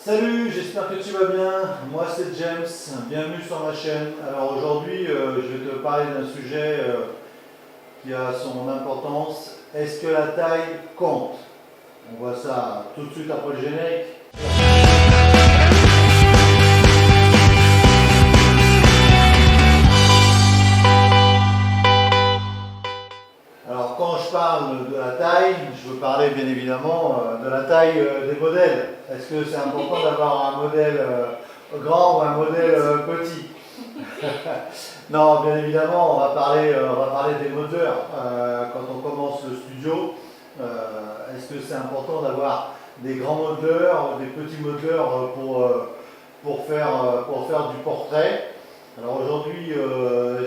Salut, j'espère que tu vas bien. Moi c'est James, bienvenue sur ma chaîne. Alors aujourd'hui, je vais te parler d'un sujet qui a son importance. Est-ce que la taille compte? On voit ça tout de suite après le générique. Alors quand je parle de la taille, je veux parler bien évidemment de la taille des modèles. Est-ce que c'est important d'avoir un modèle grand ou un modèle petit? Non, bien évidemment, on va parler des moteurs. Quand on commence le studio, est-ce que c'est important d'avoir des grands moteurs, des petits moteurs pour faire du portrait? Alors aujourd'hui,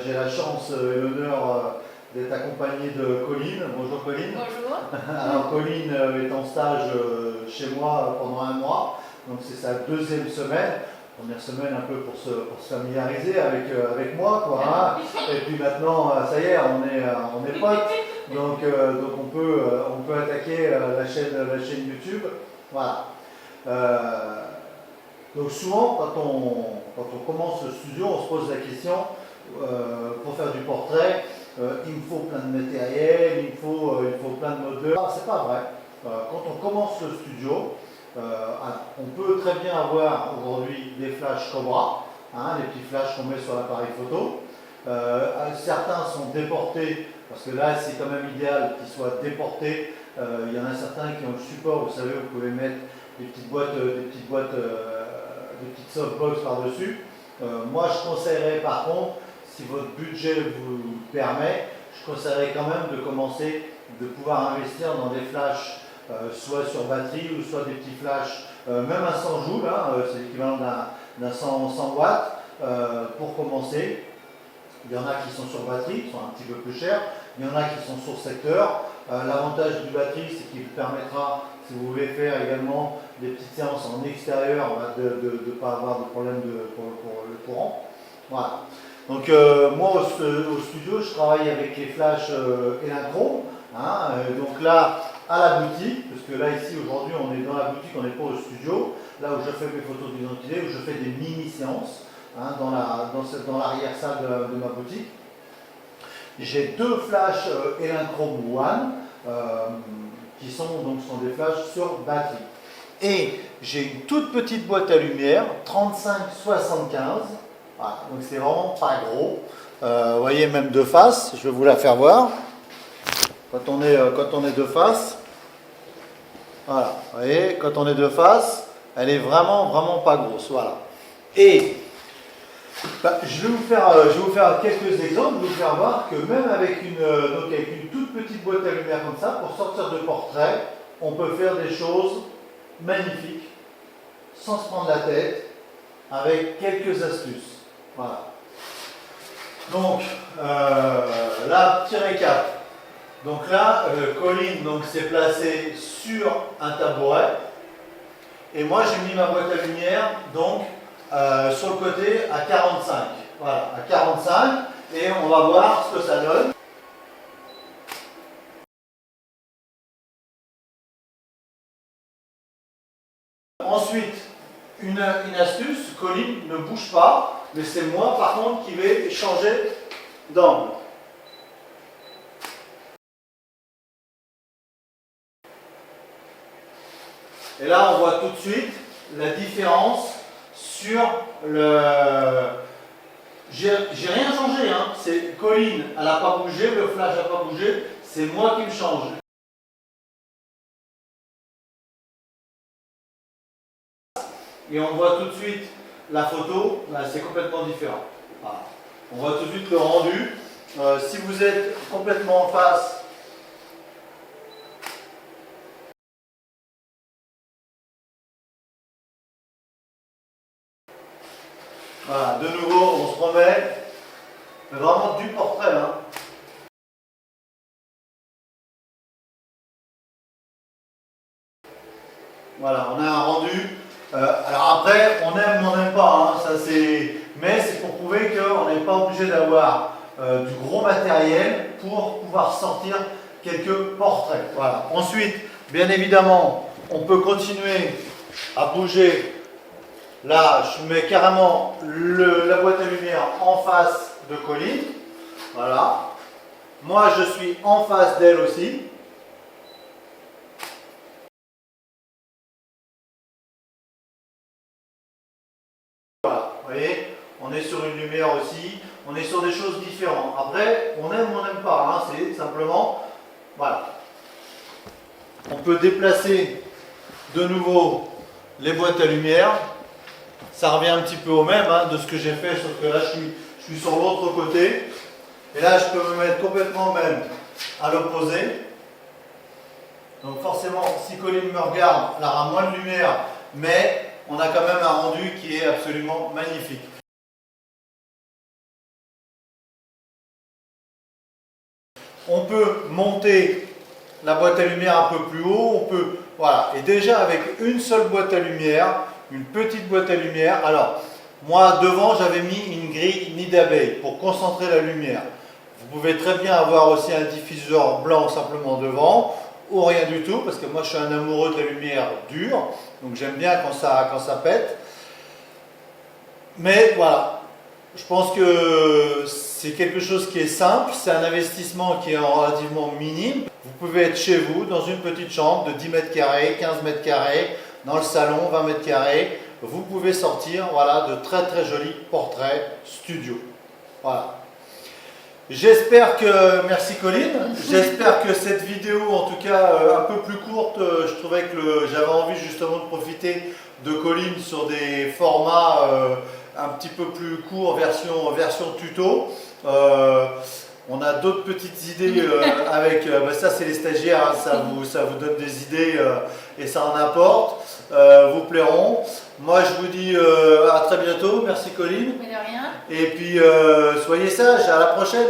j'ai la chance et l'honneur d'être accompagné de Colline. Bonjour Colline. Bonjour. Alors Colline est en stage chez moi pendant un mois, donc c'est sa deuxième semaine. Première semaine un peu pour se familiariser avec moi, quoi, hein. Et puis maintenant, ça y est, on est potes, donc on peut attaquer la chaîne YouTube. Voilà. Donc souvent, quand on commence le studio, on se pose la question, pour faire du portrait, il me faut plein de matériel, il me faut plein de moteurs. C'est pas vrai. Quand on commence le studio, on peut très bien avoir aujourd'hui des flashs Cobra, hein, les petits flashs qu'on met sur l'appareil photo. Certains sont déportés, parce que là c'est quand même idéal qu'ils soient déportés. Il y en a certains qui ont le support, vous savez, vous pouvez mettre des petites softbox par-dessus. Moi je conseillerais par contre, si votre budget vous le permet, je conseillerais quand même de commencer, de pouvoir investir dans des flashs soit sur batterie ou soit des petits flashs, même un 100 joules, hein, c'est l'équivalent d'un 100 watts pour commencer. Il y en a qui sont sur batterie, qui sont un petit peu plus chers, il y en a qui sont sur secteur. L'avantage du batterie, c'est qu'il vous permettra, si vous voulez faire également des petites séances en extérieur, de ne pas avoir de problème pour le courant. Voilà. Donc moi au studio, je travaille avec les flashs Elinchrom, hein, donc là à la boutique, parce que là ici aujourd'hui on est dans la boutique, on n'est pas au studio, là où je fais mes photos d'identité, où je fais des mini-séances, hein, dans l'arrière-salle de ma boutique. J'ai deux flashs Elinchrom One qui sont des flashs sur batterie. Et j'ai une toute petite boîte à lumière, 35-75, voilà, donc c'est vraiment pas gros. Vous voyez, même de face, je vais vous la faire voir. Quand on est de face, voilà, vous voyez, quand on est de face, elle est vraiment pas grosse, voilà. Et je vais vous faire quelques exemples, vous faire voir que même avec une toute petite boîte à lumière comme ça, pour sortir de portrait, on peut faire des choses magnifiques, sans se prendre la tête, avec quelques astuces. Voilà. Donc, là, petit récap. Donc là, Colline s'est placée sur un tabouret. Et moi, j'ai mis ma boîte à lumière sur le côté à 45. Voilà, à 45. Et on va voir ce que ça donne. Ensuite, une astuce, Colline ne bouge pas, mais c'est moi par contre qui vais changer d'angle. Et là, on voit tout de suite la différence sur le... J'ai rien changé, hein. C'est Colline, elle n'a pas bougé, le flash n'a pas bougé, c'est moi qui me change. Et on voit tout de suite la photo, c'est complètement différent. Voilà. On voit tout de suite le rendu. Si vous êtes complètement en face, voilà, de nouveau, on se remet. Vraiment du portrait, hein. Voilà, on a un rendu. Alors après, on aime ou on n'aime pas, hein, mais c'est pour prouver qu'on n'est pas obligé d'avoir du gros matériel pour pouvoir sortir quelques portraits. Voilà. Ensuite, bien évidemment, on peut continuer à bouger Là, je mets carrément la boîte à lumière en face de Colline. Voilà. Moi, je suis en face d'elle aussi. Voilà, vous voyez, on est sur une lumière aussi, on est sur des choses différentes. Après, on aime ou on n'aime pas, hein, c'est simplement, voilà. On peut déplacer de nouveau les boîtes à lumière. Ça revient un petit peu au même hein, de ce que j'ai fait, sauf que là je suis sur l'autre côté. Et là je peux me mettre complètement même à l'opposé. Donc forcément, si Colline me regarde, elle aura moins de lumière, mais on a quand même un rendu qui est absolument magnifique. On peut monter la boîte à lumière un peu plus haut, on peut, voilà. Et déjà avec une seule boîte à lumière, une petite boîte à lumière, alors moi devant j'avais mis une grille nid d'abeille pour concentrer la lumière. Vous pouvez très bien avoir aussi un diffuseur blanc simplement devant, ou rien du tout, parce que moi je suis un amoureux de la lumière dure, donc j'aime bien quand ça pète. Mais voilà, je pense que c'est quelque chose qui est simple, c'est un investissement qui est relativement minime. Vous pouvez être chez vous, dans une petite chambre de 10 mètres carrés, 15 mètres carrés, dans le salon, 20 mètres carrés. Vous pouvez sortir voilà, de très très jolis portraits studio. Voilà. J'espère que, merci Colline, j'espère que cette vidéo, en tout cas un peu plus courte, je trouvais que j'avais envie justement de profiter de Colline sur des formats un petit peu plus courts, version tuto. On a d'autres petites idées avec, ça c'est les stagiaires, hein, ça vous donne des idées et ça en apporte, vous plairont. Moi je vous dis à très bientôt, merci Colline. Mais de rien. Et puis soyez sages, à la prochaine.